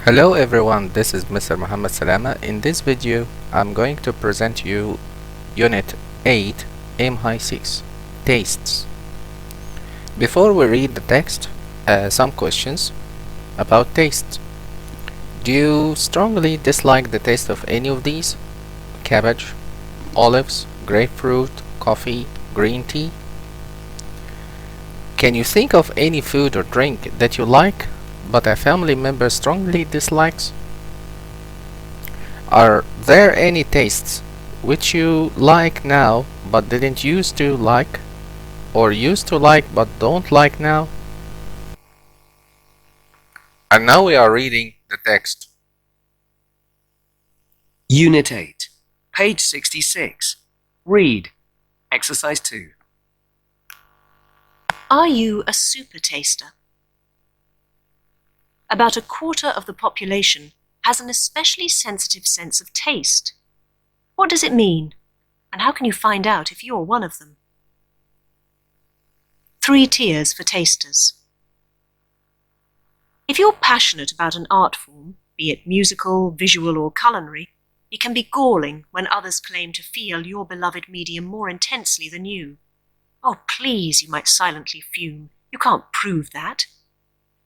Hello everyone, this is Mr. Muhammad Salama. In this video, I'm going to present you Unit 8, Aim High 6, Tastes. Before we read the text, some questions about tastes. Do you strongly dislike the taste of any of these? Cabbage, olives, grapefruit, coffee, green tea? Can you think of any food or drink that you like, but a family member strongly dislikes? Are there any tastes which you like now but didn't used to like, or used to like but don't like now? And now we are reading the text. Unit 8, page 66. Read. Exercise 2. Are you a super taster? About a quarter of the population has an especially sensitive sense of taste. What does it mean? And how can you find out if you're one of them? 3 tiers for tasters. If you're passionate about an art form, be it musical, visual, or culinary, it can be galling when others claim to feel your beloved medium more intensely than you. Oh, please, you might silently fume. You can't prove that.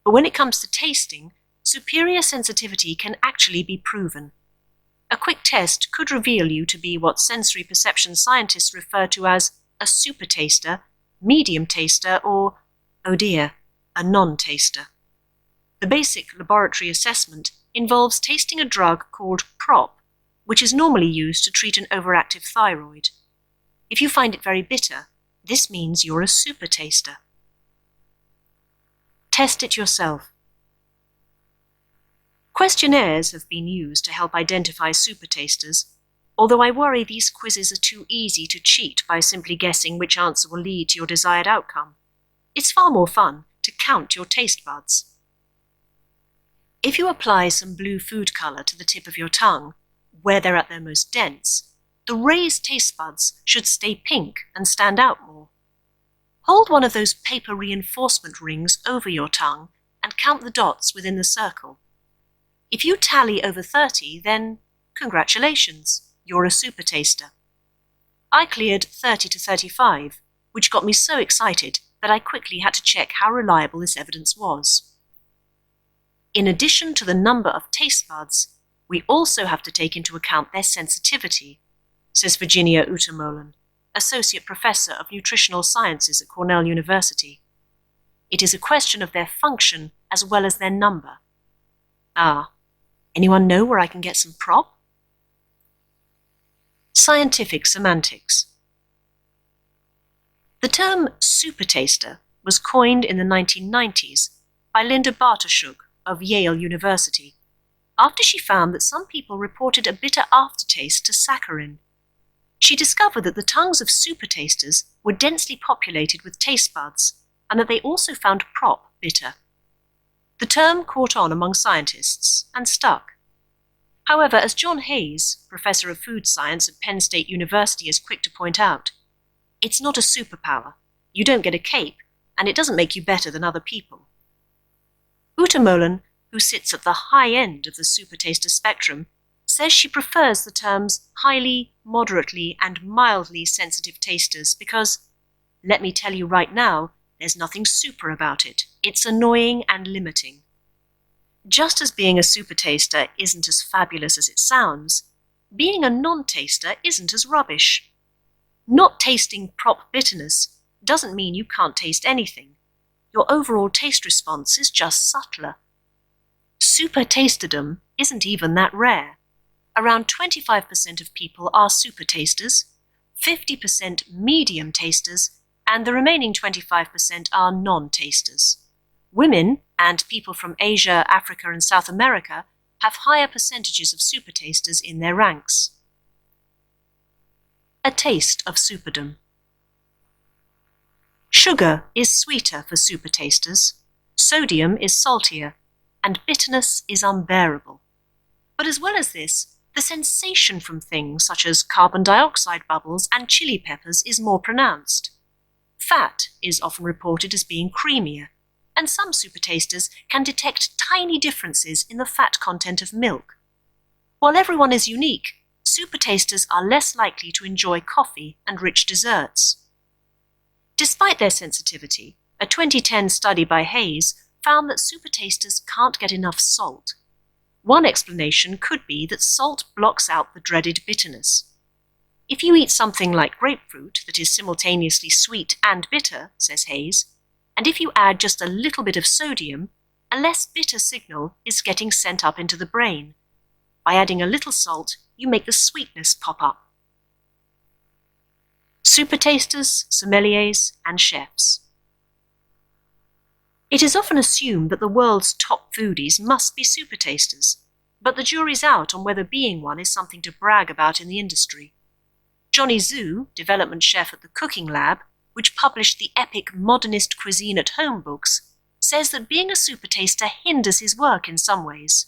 But when it comes to tasting, superior sensitivity can actually be proven. A quick test could reveal you to be what sensory perception scientists refer to as a super taster, medium taster, or, oh dear, a non-taster. The basic laboratory assessment involves tasting a drug called PROP, which is normally used to treat an overactive thyroid. If you find it very bitter, this means you're a super taster. Test it yourself. Questionnaires have been used to help identify super tasters, although I worry these quizzes are too easy to cheat by simply guessing which answer will lead to your desired outcome. It's far more fun to count your taste buds. If you apply some blue food color to the tip of your tongue, where they're at their most dense, the raised taste buds should stay pink and stand out more. Hold one of those paper reinforcement rings over your tongue and count the dots within the circle. If you tally over 30, then congratulations, you're a super taster. I cleared 30 to 35, which got me so excited that I quickly had to check how reliable this evidence was. In addition to the number of taste buds, we also have to take into account their sensitivity, says Virginia Utemohlen, Associate Professor of Nutritional Sciences at Cornell University. It is a question of their function as well as their number. Anyone know where I can get some PROP? Scientific semantics. The term super taster was coined in the 1990s by Linda Bartoshuk of Yale University, after she found that some people reported a bitter aftertaste to saccharin. She discovered that the tongues of super tasters were densely populated with taste buds, and that they also found PROP bitter. The term caught on among scientists and stuck. However, as John Hayes, professor of food science at Penn State University, is quick to point out, it's not a superpower. You don't get a cape, and it doesn't make you better than other people. Utemohlen, who sits at the high end of the super taster spectrum, says she prefers the terms highly, moderately, and mildly sensitive tasters because, let me tell you right now, there's nothing super about it. It's annoying and limiting. Just as being a super taster isn't as fabulous as it sounds, being a non-taster isn't as rubbish. Not tasting PROP bitterness doesn't mean you can't taste anything. Your overall taste response is just subtler. Super tasterdom isn't even that rare. Around 25% of people are super tasters, 50% medium tasters, and the remaining 25% are non-tasters. Women and people from Asia, Africa, and South America have higher percentages of super tasters in their ranks. A taste of superdom. Sugar is sweeter for super tasters, sodium is saltier, and bitterness is unbearable. But as well as this, the sensation from things such as carbon dioxide bubbles and chili peppers is more pronounced. Fat is often reported as being creamier, and some supertasters can detect tiny differences in the fat content of milk. While everyone is unique, supertasters are less likely to enjoy coffee and rich desserts. Despite their sensitivity, a 2010 study by Hayes found that supertasters can't get enough salt. One explanation could be that salt blocks out the dreaded bitterness. If you eat something like grapefruit that is simultaneously sweet and bitter, says Hayes, and if you add just a little bit of sodium, a less bitter signal is getting sent up into the brain. By adding a little salt, you make the sweetness pop up. Supertasters, sommeliers, and chefs. It is often assumed that the world's top foodies must be supertasters, but the jury's out on whether being one is something to brag about in the industry. Johnny Zhu, development chef at the Cooking Lab, which published the epic Modernist Cuisine at Home books, says that being a supertaster hinders his work in some ways.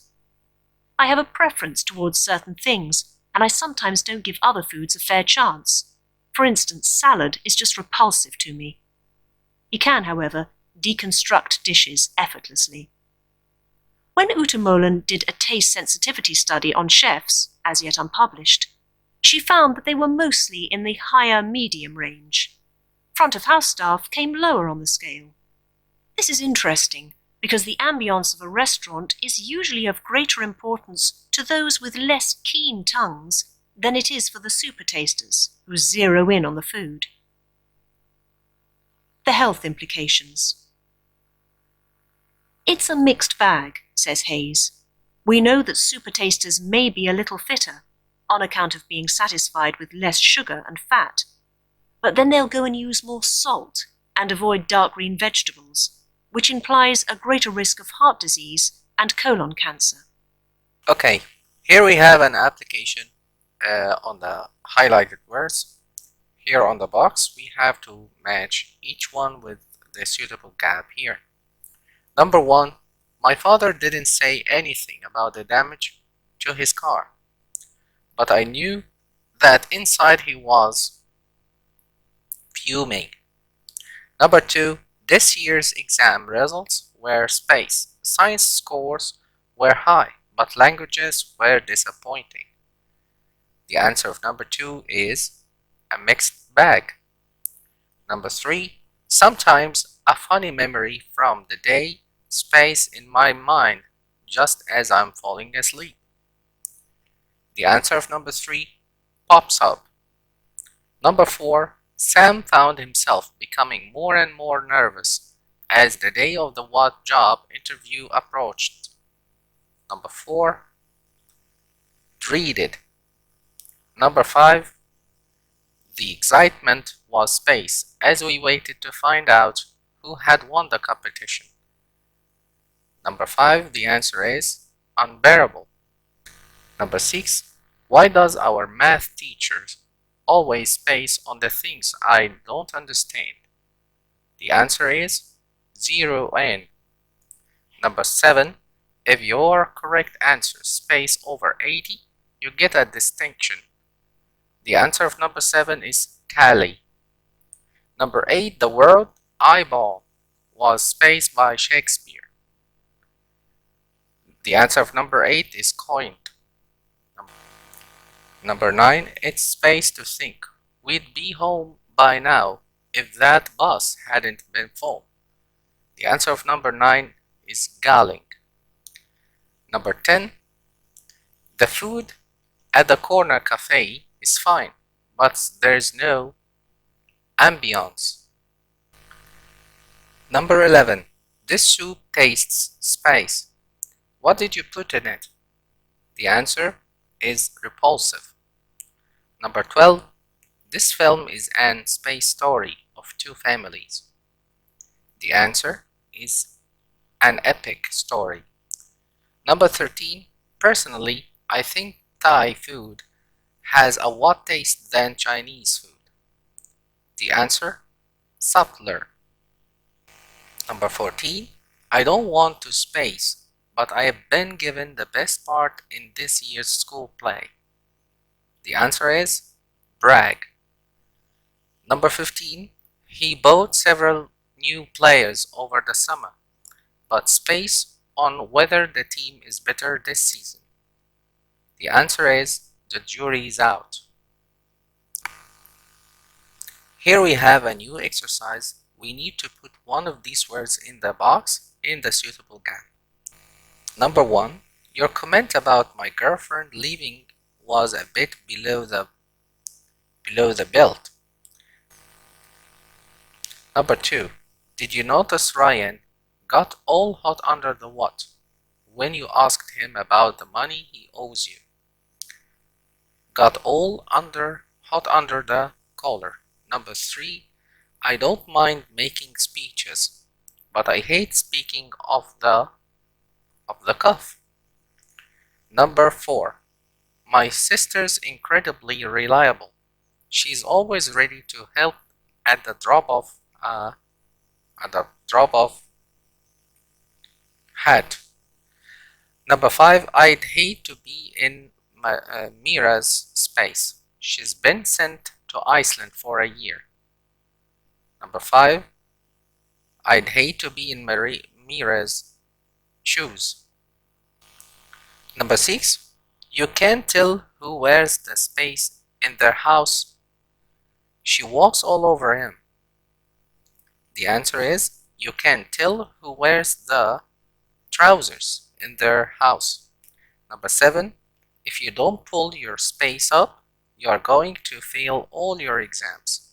I have a preference towards certain things, and I sometimes don't give other foods a fair chance. For instance, salad is just repulsive to me. He can, however, deconstruct dishes effortlessly. When Ute Molen did a taste sensitivity study on chefs, as yet unpublished, she found that they were mostly in the higher medium range. Front-of-house staff came lower on the scale. This is interesting, because the ambience of a restaurant is usually of greater importance to those with less keen tongues than it is for the supertasters who zero in on the food. The health implications. It's a mixed bag, says Hayes. We know that supertasters may be a little fitter, on account of being satisfied with less sugar and fat, but then they'll go and use more salt and avoid dark green vegetables, which implies a greater risk of heart disease and colon cancer. Okay, here we have an application on the highlighted words. Here on the box, we have to match each one with the suitable gap here. Number 1, my father didn't say anything about the damage to his car, but I knew that inside he was fuming. Number 2, this year's exam results were space. Science scores were high, but languages were disappointing. The answer of number 2 is a mixed bag. Number 3, sometimes a funny memory from the day space in my mind just as I'm falling asleep. The answer of number 3 pops up. Number 4, Sam found himself becoming more and more nervous as the day of the what job interview approached. Number 4, dreaded. Number 5, the excitement was space as we waited to find out who had won the competition. Number 5, the answer is unbearable. Number 6, why does our math teacher always space on the things I don't understand? The answer is 0 in. Number 7, if your correct answer space over 80, you get a distinction. The answer of number 7 is Cali. Number 8, the word eyeball was spaced by Shakespeare. The answer of number 8 is coined. Number 9, it's space to think. We'd be home by now if that bus hadn't been full. The answer of number 9 is galling. Number 10, the food at the corner cafe is fine, but there's no ambiance. Number 11, this soup tastes space. What did you put in it? The answer is repulsive. Number 12, this film is an space story of two families. The answer is an epic story. Number 13, personally, I think Thai food has a what taste than Chinese food. The answer, subtler. Number 14, I don't want to space, but I have been given the best part in this year's school play. The answer is brag. Number 15, he bought several new players over the summer, but space on whether the team is better this season? The answer is the jury is out. Here we have a new exercise. We need to put one of these words in the box in the suitable gap. Number 1. Your comment about my girlfriend leaving was a bit below the belt. Number 2. Did you notice Ryan got all hot under the what when you asked him about the money he owes you? Got all hot under the collar. Number 3. I don't mind making speeches, but I hate speaking off the cuff. Number 4. My sister's incredibly reliable. She's always ready to help at the drop of hat. Number 5. I'd hate to be in Mira's space. She's been sent to Iceland for a year. Number 5. I'd hate to be in Mira's shoes. Number 6. You can't tell who wears the space in their house. She walks all over him. The answer is you can't tell who wears the trousers in their house. Number 7. If you don't pull your space up, you are going to fail all your exams.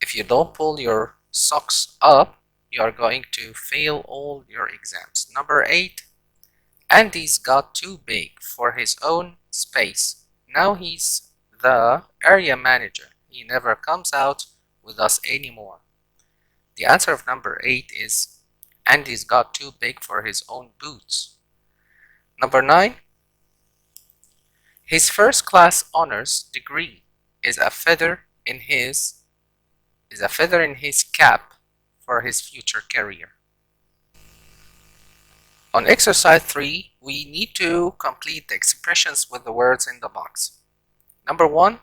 If you don't pull your socks up, you are going to fail all your exams. Number 8. Andy's got too big for his own space. Now he's the area manager. He never comes out with us anymore. The answer of number 8 is Andy's got too big for his own boots. Number 9. His first class honors degree is a feather in his cap for his future career. On exercise 3, we need to complete the expressions with the words in the box. Number 1,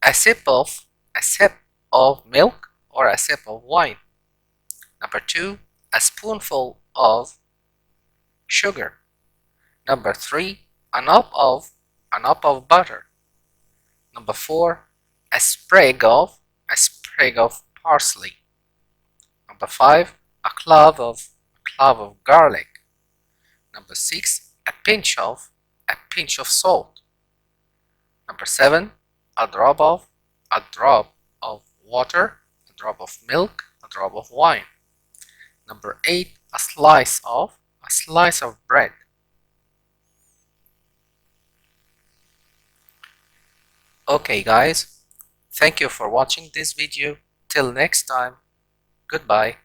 a sip of milk or a sip of wine. Number 2, a spoonful of sugar. Number 3, a knob of butter. Number 4, a sprig of parsley. Number 5, a clove of garlic. Number 6, a pinch of salt. Number 7, a drop of water, a drop of milk, a drop of wine. Number 8, a slice of bread. Okay guys, thank you for watching this video. Till next time, goodbye.